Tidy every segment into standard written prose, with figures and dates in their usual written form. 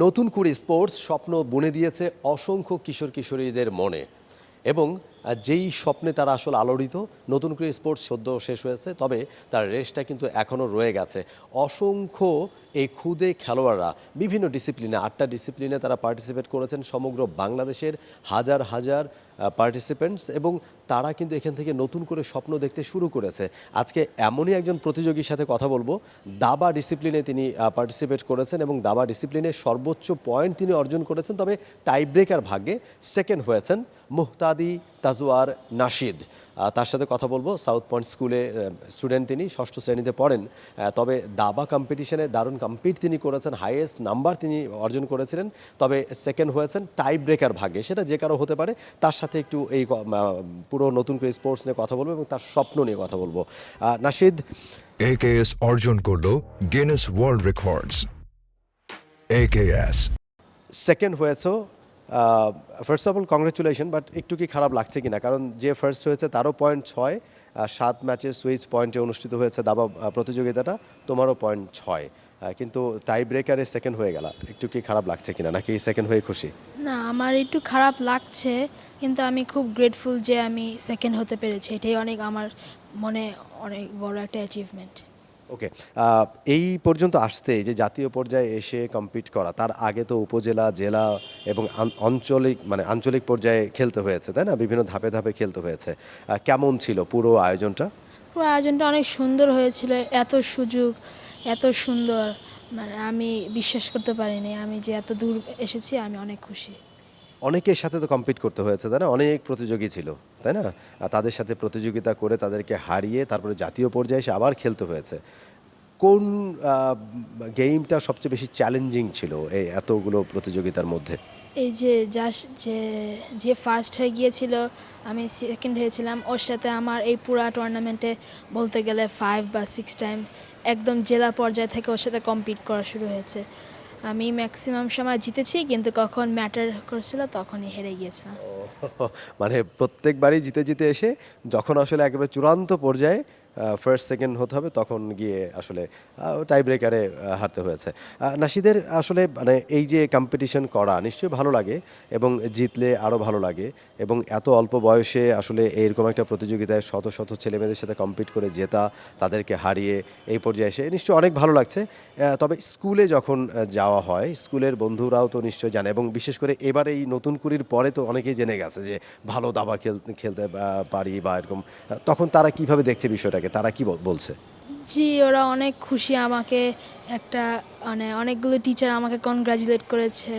নতুন করে স্পোর্টস স্বপ্ন বুনে দিয়েছে অসংখ্য কিশোর কিশোরীদের মনে এবং যেই স্বপ্নে তারা আসলে আলোড়িত। নতুন করে স্পোর্টস সদ্য শেষ হয়েছে, তবে তার রেসটা কিন্তু এখনও রয়ে গেছে। অসংখ্য এই ক্ষুদে খেলোয়াড়রা বিভিন্ন ডিসিপ্লিনে 8টা ডিসিপ্লিনে তারা পার্টিসিপেট করেছেন, সমগ্র বাংলাদেশের হাজার হাজার পার্টিসিপেন্টস, এবং তারা কিন্তু এখান থেকে নতুন করে স্বপ্ন দেখতে শুরু করেছে। আজকে এমনই একজন প্রতিযোগীর সাথে কথা বলবো। দাবা ডিসিপ্লিনে তিনি পার্টিসিপেট করেছেন এবং দাবা ডিসিপ্লিনে সর্বোচ্চ পয়েন্ট তিনি অর্জন করেছেন, তবে টাই ব্রেকার ভাগ্যে সেকেন্ড হয়েছেন মুহতাদি তাজওয়ার নাশিদ। তার সাথে কথা বলবো। সাউথ পয়েন্ট স্কুলে স্টুডেন্ট, তিনি ষষ্ঠ শ্রেণীতে পড়েন। তবে দাবা কম্পিটিশনে দারুণ কম্পিট তিনি করেছেন, হাইয়েস্ট নাম্বার তিনি অর্জন করেছিলেন, তবে সেকেন্ড হয়েছেন টাই ব্রেকার ভাগ্যে। সেটা যে কারো হতে পারে। তার সাথে একটু এই পুরো নতুন করে স্পোর্টস নিয়ে কথা বলবো এবং তার স্বপ্ন নিয়ে কথা বলবো। নাশিদ, AKS অর্জন করলো Guinness World Records. AKS second হয়েছো, first of all congratulation. But একটু কি খারাপ লাগছে কিনা? কারণ যে ফার্স্ট হয়েছে তারও পয়েন্ট 6, 7 ম্যাচের সুইচ পয়েন্টে অনুষ্ঠিত হয়েছে দাবা প্রতিযোগিতাটা, তোমারও পয়েন্ট 6, কিন্তু টাই ব্রেকারে সেকেন্ড হয়ে গেল। একটু কি খারাপ লাগছে কিনা, নাকি সেকেন্ড হয়ে খুশি? না, আমার একটু খারাপ লাগছে, কিন্তু আমি খুব গ্রেটফুল যে আমি সেকেন্ড হতে পেরেছি। এটাই আমার মনে অনেক বড় একটা অ্যাচিভমেন্ট। ওকে, এই পর্যন্ত আসতে, যে জাতীয় পর্যায়ে এসে কম্পিট করা, তার আগে তো উপজেলা, জেলা এবং আঞ্চলিক পর্যায়ে খেলতে হয়েছে, তাই না? বিভিন্ন ধাপে ধাপে খেলতে হয়েছে। কেমন ছিল পুরো আয়োজনটা? পুরো আয়োজনটা অনেক সুন্দর হয়েছিল। এত সুযোগ, এত সুন্দর, আমি বিশ্বাস করতে পারিনি আমি যে এত দূর এসেছি। আমি অনেক খুশি। অনেকের সাথে তো কম্পিট করতে হয়েছে, তাই না? অনেক প্রতিযোগী ছিল, তাই না? তাদের সাথে প্রতিযোগিতা করে তাদেরকে হারিয়ে তারপরে জাতীয় পর্যায়ে এসে আবার খেলতে হয়েছে। কোন গেমটা সবচেয়ে বেশি চ্যালেঞ্জিং ছিল এই এতগুলো প্রতিযোগিতার মধ্যে? এই যে যে ফার্স্ট হয়ে গিয়েছিল, আমি সেকেন্ড হয়েছিলাম, ওর সাথে আমার এই পুরা টুর্নামেন্টে বলতে গেলে 5 বা 6 টাইম একদম জেলা পর্যায় থেকে ওর সাথে কম্পিট করা শুরু হয়েছে। আমি ম্যাক্সিমাম সময় জিতেছি, কিন্তু কখন ম্যাটার করছিল তখনই হেরে গিয়েছিলাম। মানে প্রত্যেকবারই জিতে জিতে এসে যখন আসলে একেবারে চূড়ান্ত পর্যায়ে ফার্স্ট সেকেন্ড হতে হবে, তখন গিয়ে আসলে টাই ব্রেকারে হারতে হয়েছে। নাশিদের আসলে মানে এই যে কম্পিটিশন করা নিশ্চয়ই ভালো লাগে, এবং জিতলে আরও ভালো লাগে, এবং এত অল্প বয়সে আসলে এইরকম একটা প্রতিযোগিতায় শত শত ছেলেমেয়েদের সাথে কম্পিট করে জেতা, তাদেরকে হারিয়ে এই পর্যায়ে এসে নিশ্চয়ই অনেক ভালো লাগছে। তবে স্কুলে যখন যাওয়া হয়, স্কুলের বন্ধুরাও তো নিশ্চয়ই জানে, এবং বিশেষ করে এবার এই নতুন কুড়ির পরে তো অনেকেই জেনে গেছে যে ভালো দাবা খেলতে পারি বা এরকম। তখন তারা কিভাবে দেখছে বিষয়টাকে, তারা কি বলছে? জি, ওরা অনেক খুশি। আমাকে একটা অনেকগুলো টিচার আমাকে কনগ্রাচুলেট করেছে।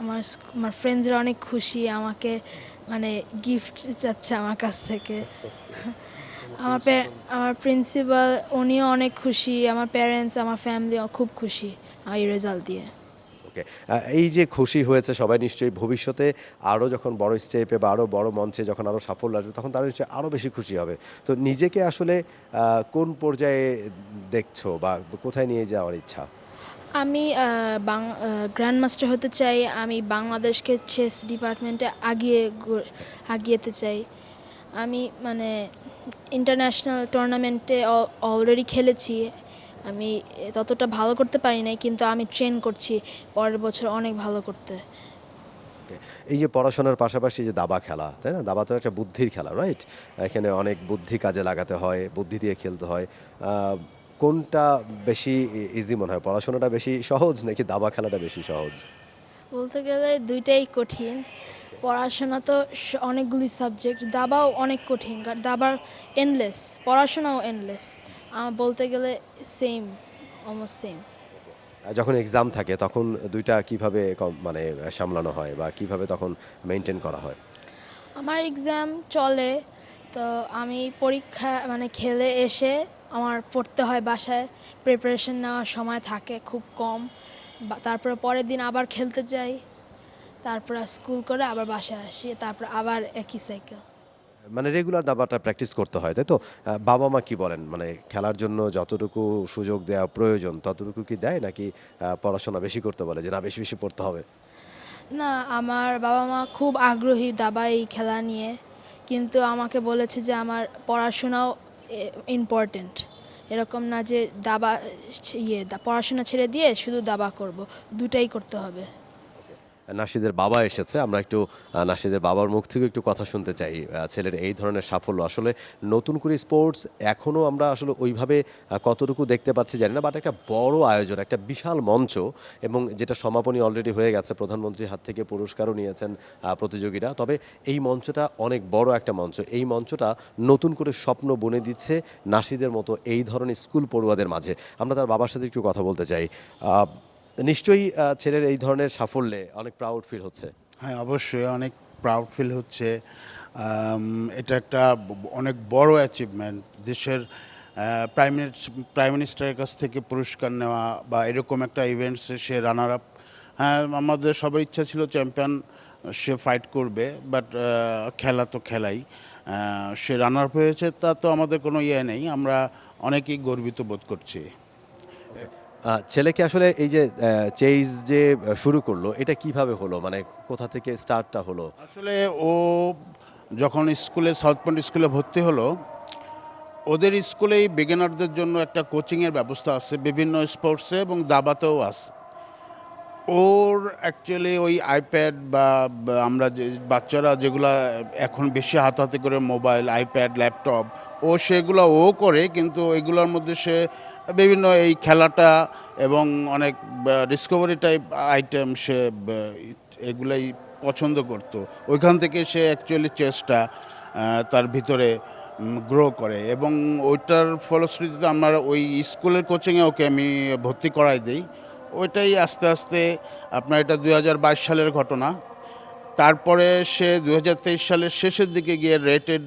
আমার ফ্রেন্ডসরা অনেক খুশি, আমাকে গিফট চাচ্ছে আমার কাছ থেকে। আমার প্রিন্সিপাল, উনিও অনেক খুশি। আমার প্যারেন্টস, আমার ফ্যামিলিও খুব খুশি এই রেজাল্ট দিয়ে। ওকে, এই যে খুশি হয়েছে সবাই, নিশ্চয়ই ভবিষ্যতে আরও যখন বড় স্টেপে বা আরও বড় মঞ্চে যখন আরও সাফল্য আসবে, তখন তারা নিশ্চয়ই আরও বেশি খুশি হবে। তো নিজেকে আসলে কোন পর্যায়ে দেখছো বা কোথায় নিয়ে যাওয়ার ইচ্ছা? আমি গ্র্যান্ড মাস্টার হতে চাই। আমি বাংলাদেশকে চেস ডিপার্টমেন্টে আগিয়েতে চাই। আমি ইন্টারন্যাশনাল টুর্নামেন্টে অলরেডি খেলেছি। আমি ততটা ভালো করতে পারি নাই, কিন্তু আমি ট্রেন করছি পরের বছর অনেক ভালো করতে। এই যে পড়াশোনার পাশাপাশি যে দাবা খেলা, তাই না? দাবা তো একটা বুদ্ধির খেলা, রাইট? এখানে অনেক বুদ্ধি কাজে লাগাতে হয়, বুদ্ধি দিয়ে খেলতে হয়। কোনটা বেশি ইজি মনে হয়? পড়াশোনাটা বেশি সহজ নাকি দাবা খেলাটা বেশি সহজ? বলতে গেলে দুইটাই কঠিন। পড়াশোনা তো অনেকগুলি সাবজেক্ট, দাবাও অনেক কঠিন, কারণ দাবার এন্ডলেস, পড়াশোনাও এন্ডলেস। আমার বলতে গেলে সেম, অলমোস্ট সেম। যখন এক্সাম থাকে তখন দুইটা কিভাবে সামলানো হয় বা কিভাবে তখন মেনটেন করা হয়? আমার এক্সাম চলে, তো আমি পরীক্ষা খেলে এসে আমার পড়তে হয় বাসায়। প্রিপারেশন নেওয়ার সময় থাকে খুব কম। তারপরে পরের দিন আবার খেলতে যাই, তারপর স্কুল করে আবার বাসায় আসি, তারপর আবার একই সাইকেল। মানে রেগুলার দাবাটা প্র্যাকটিস করতে হয়, তাই তো? বাবা মা কি বলেন, মানে খেলার জন্য যতটুকু সুযোগ দেওয়া প্রয়োজন ততটুকু কি দেয়, নাকি পড়াশোনা বেশি করতে বলে যে না বেশি বেশি পড়তে হবে? না, আমার বাবা মা খুব আগ্রহী দাবা এই খেলা নিয়ে, কিন্তু আমাকে বলেছে যে আমার পড়াশোনাও ইম্পর্টেন্ট, এরকম না যে দাবা পড়াশোনা ছেড়ে দিয়ে শুধু দাবা করব, দুটাই করতে হবে। নাশিদের বাবা এসেছে, আমরা একটু নাশিদের বাবার মুখ থেকে একটু কথা শুনতে চাই। ছেলের এই ধরনের সাফল্য আসলে নতুন করে স্পোর্টস এখনও আমরা আসলে ওইভাবে কতটুকু দেখতে পাচ্ছি জানি না, বাট একটা বড় আয়োজন, একটা বিশাল মঞ্চ, এবং যেটা সমাপনী অলরেডি হয়ে গেছে, প্রধানমন্ত্রীর হাত থেকে পুরস্কারও নিয়েছেন প্রতিযোগীরা। তবে এই মঞ্চটা অনেক বড় একটা মঞ্চ, এই মঞ্চটা নতুন করে স্বপ্ন বুনে দিচ্ছে নাশিদের মতো এই ধরনের স্কুল পড়ুয়াদের মাঝে। আমরা তার বাবার সাথে একটু কথা বলতে চাই। নিশ্চয়ই ছেলের এই ধরনের সাফল্যে অনেক প্রাউড ফিল হচ্ছে। হ্যাঁ, অবশ্যই অনেক প্রাউড ফিল হচ্ছে। এটা একটা অনেক বড় অ্যাচিভমেন্ট। দেশের প্রাইম মিনিস্টারের কাছ থেকে পুরস্কার নেওয়া বা এরকম একটা ইভেন্টসে সে রানার আপ। হ্যাঁ, আমাদের সবার ইচ্ছা ছিল চ্যাম্পিয়ন সে ফাইট করবে, বাট খেলা তো খেলাই, সে রানার আপ হয়েছে, তা তো আমাদের কোনো ইয়ে নেই, আমরা অনেকেই গর্বিত বোধ করছি। ছেলেকে আসলে এই যে চেইজ যে শুরু করলো, এটা কিভাবে হলো, মানে কোথা থেকে স্টার্টটা হলো? আসলে ও যখন স্কুলে সাউথ পয়েন্ট স্কুলে ভর্তি হলো, ওদের স্কুলেই বিগিনারদের জন্য একটা কোচিংয়ের ব্যবস্থা আছে বিভিন্ন স্পোর্টসে এবং দাবাতেও আছে। ওর অ্যাকচুয়ালি ওই আইপ্যাড বা আমরা যে বাচ্চারা যেগুলা এখন বেশি হাতাহাতি করে মোবাইল, আইপ্যাড, ল্যাপটপ, ও সেগুলো ও করে, কিন্তু এগুলোর মধ্যে সে বিভিন্ন এই খেলাটা এবং অনেক ডিসকভারি টাইপ আইটেম সে এগুলাই পছন্দ করতো। ওইখান থেকে সে অ্যাকচুয়ালি চেসটা তার ভিতরে গ্রো করে, এবং ওইটার ফলশ্রুতিতে আমার ওই স্কুলের কোচিংয়ে ওকে আমি ভর্তি করাই দিই। ওইটাই আস্তে আস্তে আপনার, এটা 2022 সালের ঘটনা। তারপরে সে 2023 সালের শেষের দিকে গিয়ে রেটেড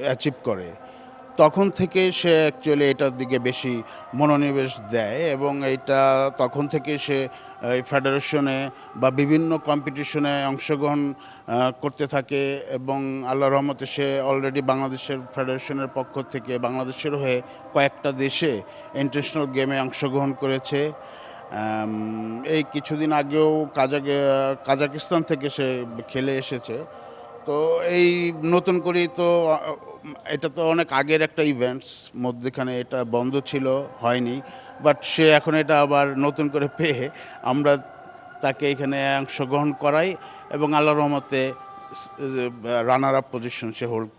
অ্যাচিভ করে। তখন থেকে সে অ্যাকচুয়ালি এটার দিকে বেশি মনোনিবেশ দেয়, এবং এইটা তখন থেকে সে এই ফেডারেশনে বা বিভিন্ন কম্পিটিশনে অংশগ্রহণ করতে থাকে, এবং আল্লাহর রহমতে সে অলরেডি বাংলাদেশের ফেডারেশনের পক্ষ থেকে বাংলাদেশের হয়ে কয়েকটা দেশে ইন্টারন্যাশনাল গেমে অংশগ্রহণ করেছে। এই কিছুদিন আগেও কাজাকিস্তান থেকে সে খেলে এসেছে। তো এই নতুন করেই তো এটা তো অনেক আগের একটা ইভেন্টস, মধ্যখানে এটা বন্ধ ছিল, হয়নি, বাট সে এখন এটা আবার নতুন করে পেয়ে আমরা তাকে এখানে অংশগ্রহণ করাই, এবং আল্লাহর রহমতে রানার আপ পজিশন সে হোল্ড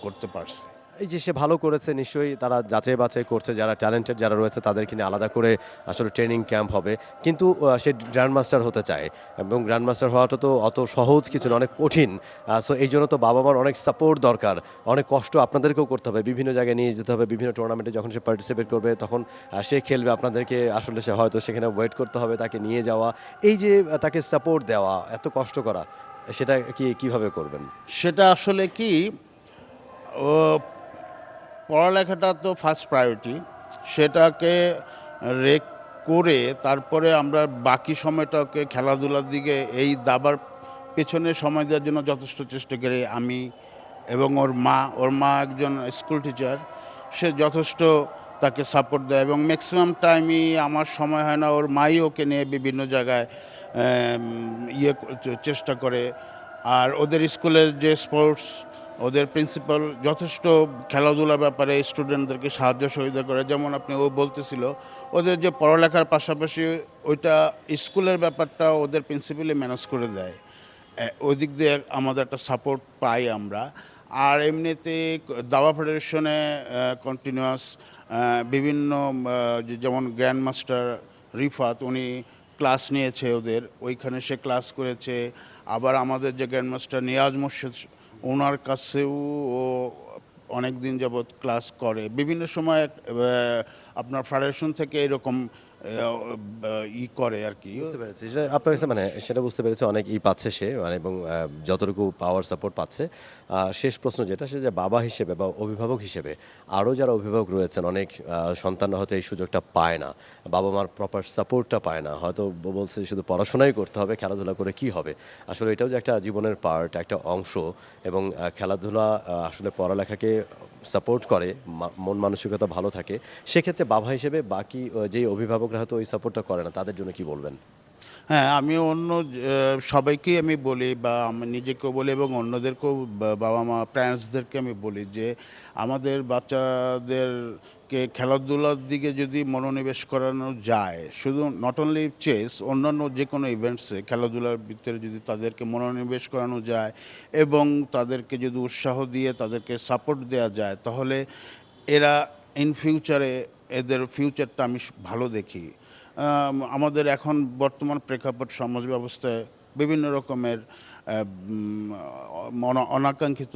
করতে পারছে। এই যে সে ভালো করেছে, নিশ্চয়ই তারা যাচাই বাছাই করছে, যারা ট্যালেন্টেড যারা রয়েছে তাদেরকে নিয়ে আলাদা করে আসলে ট্রেনিং ক্যাম্প হবে, কিন্তু সে গ্র্যান্ড মাস্টার হতে চায়, এবং গ্র্যান্ড মাস্টার হওয়াটা তো অত সহজ কিছু না, অনেক কঠিন। সো এই জন্য তো বাবা মার অনেক সাপোর্ট দরকার, অনেক কষ্ট আপনাদেরকেও করতে হবে, বিভিন্ন জায়গায় নিয়ে যেতে হবে, বিভিন্ন টুর্নামেন্টে যখন সে পার্টিসিপেট করবে তখন সে খেলবে, আপনাদেরকে আসলে সে হয়তো সেখানে ওয়েট করতে হবে, তাকে নিয়ে যাওয়া, এই যে তাকে সাপোর্ট দেওয়া, এত কষ্ট করা, সেটা কিভাবে করবেন? সেটা আসলে কি, ও পড়ালেখাটা তো ফার্স্ট প্রায়োরিটি, সেটাকে রেক করে তারপরে আমরা বাকি সময়টাকে খেলাধুলার দিকে, এই দাবার পেছনে সময় দেওয়ার জন্য যথেষ্ট চেষ্টা করি আমি এবং ওর মা একজন স্কুল টিচার, সে যথেষ্ট তাকে সাপোর্ট দেয়, এবং ম্যাক্সিমাম টাইমই আমার সময় হয় না, ওর মাই ওকে নিয়ে বিভিন্ন জায়গায় চেষ্টা করে। আর ওদের স্কুলের যে স্পোর্টস, ওদের প্রিন্সিপাল যথেষ্ট খেলাধুলার ব্যাপারে স্টুডেন্টদেরকে সাহায্য সহযোগিতা করে। যেমন ও বলতেছিল, ওদের যে পড়ালেখার পাশাপাশি ওইটা স্কুলের ব্যাপারটা ওদের প্রিন্সিপালি ম্যানেজ করে দেয়, ওই দিক দিয়ে আমাদের একটা সাপোর্ট পাই আমরা। আর এমনিতে দাবা ফেডারেশনে কন্টিনিউয়াস বিভিন্ন যেমন গ্র্যান্ড মাস্টার রিফাত, উনি ক্লাস নিয়েছে ওদের, ওইখানে সে ক্লাস করেছে। আবার আমাদের যে গ্র্যান্ড মাস্টার নিয়াজ মোর্শেদ, ওনার কাছেও ও অনেক দিন যাবৎ ক্লাস করে। বিভিন্ন সময় আপনার ফেডারেশন থেকে এরকম করে আর কি। বুঝতে পেরেছি, আপনার কাছে মানে সেটা বুঝতে পেরেছি, অনেক পাচ্ছে সে, মানে এবং যতটুকু পাওয়ার সাপোর্ট পাচ্ছে। শেষ প্রশ্ন যেটা, সে যে বাবা হিসেবে বা অভিভাবক হিসেবে, আরও যারা অভিভাবক রয়েছেন, অনেক সন্তানরা হয়তো এই সুযোগটা পায় না, বাবা মার প্রপার সাপোর্টটা পায় না, হয়তো বলছে শুধু পড়াশোনাই করতে হবে, খেলাধুলা করে কি হবে। আসলে এটাও যে একটা জীবনের পার্ট, একটা অংশ, এবং খেলাধুলা আসলে পড়ালেখাকে সাপোর্ট করে, মন মানসিকতা ভালো থাকে। সেক্ষেত্রে বাবা হিসেবে বাকি যেই অভিভাবকরা হয়তো ওই সাপোর্টটা করে না, তাদের জন্য কি বলবেন? হ্যাঁ, আমি অন্য সবাইকেই আমি বলি বা আমি নিজেকেও বলি এবং অন্যদেরকেও বাবা মা প্যারেন্টসদেরকে আমি বলি যে আমাদের বাচ্চাদেরকে খেলাধুলার দিকে যদি মনোনিবেশ করানো যায়, শুধু নট অনলি চেস, অন্যান্য যে কোনো ইভেন্টসে খেলাধুলার ভিতরে যদি তাদেরকে মনোনিবেশ করানো যায় এবং তাদেরকে যদি উৎসাহ দিয়ে তাদেরকে সাপোর্ট দেওয়া যায়, তাহলে এরা ইন ফিউচারে এদের ফিউচারটা আমি ভালো দেখি। আমাদের এখন বর্তমান প্রেক্ষাপট সমাজ ব্যবস্থায় বিভিন্ন রকমের অনাকাঙ্ক্ষিত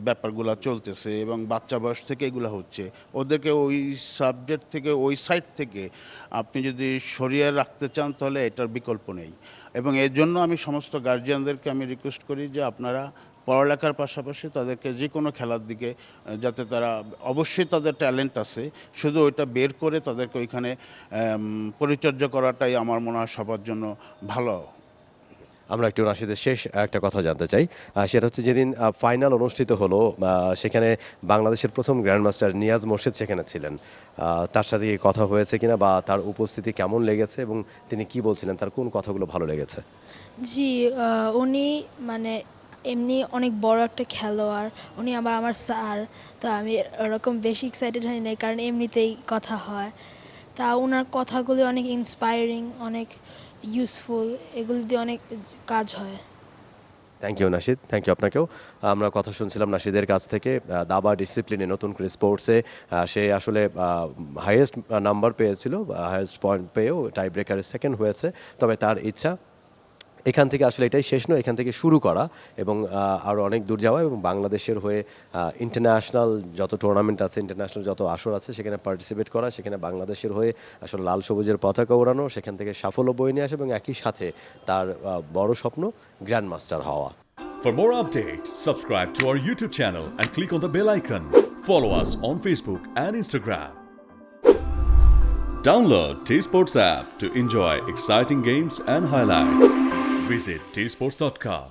ব্যাপারগুলো চলতেছে এবং বাচ্চা বয়স থেকে এগুলো হচ্ছে। ওদেরকে ওই সাবজেক্ট থেকে, ওই সাইড থেকে আপনি যদি সরিয়ে রাখতে চান তাহলে এটার বিকল্প নেই। এবং এর জন্য আমি সমস্ত গার্জিয়ানদেরকে আমি রিকোয়েস্ট করি যে আপনারা পড়ালেখার পাশাপাশি তাদেরকে যে কোনো খেলার দিকে, যাতে তারা, অবশ্যই তাদের ট্যালেন্ট আছে, শুধু ওইটা বের করে তাদেরকে ওইখানে পরিচর্যা করাটাই আমার মনে হয় সবার জন্য ভালো। আমরা একটু রাশিদের শেষ একটা কথা জানতে চাই, সেটা হচ্ছে যেদিন ফাইনাল অনুষ্ঠিত হলো, সেখানে বাংলাদেশের প্রথম গ্র্যান্ডমাস্টার নিয়াজ মোর্শেদ সেখানে ছিলেন। তার সাথে কি কথা হয়েছে কিনা বা তার উপস্থিতি কেমন লেগেছে এবং তিনি কি বলছিলেন, তার কোন কথাগুলো ভালো লেগেছে? জি, উনি মানে এমনি অনেক বড় একটা খেলোয়াড়, উনি আবার আমার স্যার, তো আমি ওরকম বেশি এক্সাইটেড হই নাই কারণ এমনিতেই কথা হয়। তা ওনার কথাগুলি অনেক ইন্সপায়ারিং, অনেক ইউজফুল, এগুলি দিয়ে অনেক কাজ হয়। Thank you Nashid, thank you আপনাকেও। আমরা কথা শুনছিলাম নাশিদের কাছ থেকে দাবা ডিসিপ্লিনে নতুন করে স্পোর্টসে সে আসলে হাইয়েস্ট নাম্বার পেয়েছিল, হাইয়েস্ট পয়েন্ট পেয়েও টাই ব্রেকারে সেকেন্ড হয়েছে। তবে তার ইচ্ছা এখান থেকে আসলে এটাই শেষ নয়, এখান থেকে শুরু করা এবং আরও অনেক দূর যাওয়া এবং বাংলাদেশের হয়ে ইন্টারন্যাশনাল যত টুর্নামেন্ট আছে, ইন্টারন্যাশনাল যত আসর আছে সেখানে পার্টিসিপেট করা, সেখানে বাংলাদেশের হয়ে আসলে লাল সবুজের পতাকা ওড়ানো, সেখান থেকে সাফল্য বয়ে নিয়ে আসে এবং একই সাথে তার বড় স্বপ্ন গ্র্যান্ড মাস্টার হওয়া। For more updates, subscribe to our YouTube channel and click on the bell icon. Follow us on Facebook and Instagram. Download T-Sports app to enjoy exciting games and highlights. Visit tsports.com.